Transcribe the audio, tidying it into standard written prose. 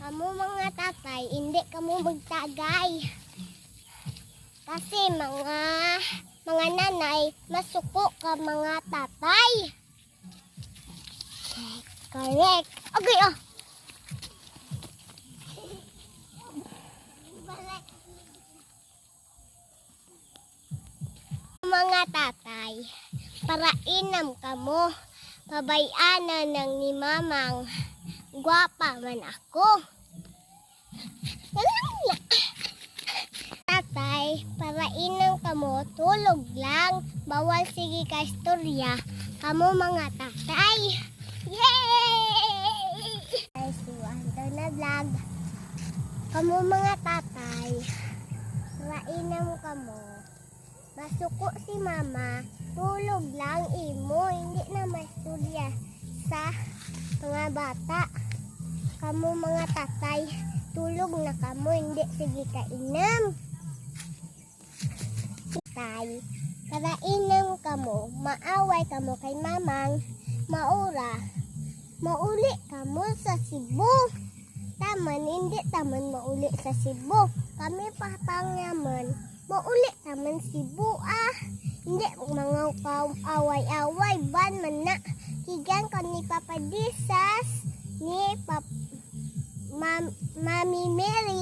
Kamu mga tatay, hindi kamo magtagay. Kasi mga nanay, masuko ka mga tatay. Correct. Okay, oh. Mga tatay, para inam kamo, pabayanan ng ni mamang, gwapa man ako. Tatay, para inam kamo, tulog lang, bawal sige ka istorya, kamo mga tatay. Yay! Ay, suwando na vlog. Kamo mga tatay, para inam kamo, masuko si mama, tulog lang imo, hindi na masturya sa mga bata. Kamu mga tatay, tulog na kamo, hindi sige kainam. Tatay, para inam kamo, maaway kamo kay mamang, mauli kamo sa Cebu. Taman, hindi taman mauli sa Cebu. Kami patangyaman, mauli taman Cebu Hindi mga away-away ban man na. Higan ko ni Papa Disas, ni Mami Mary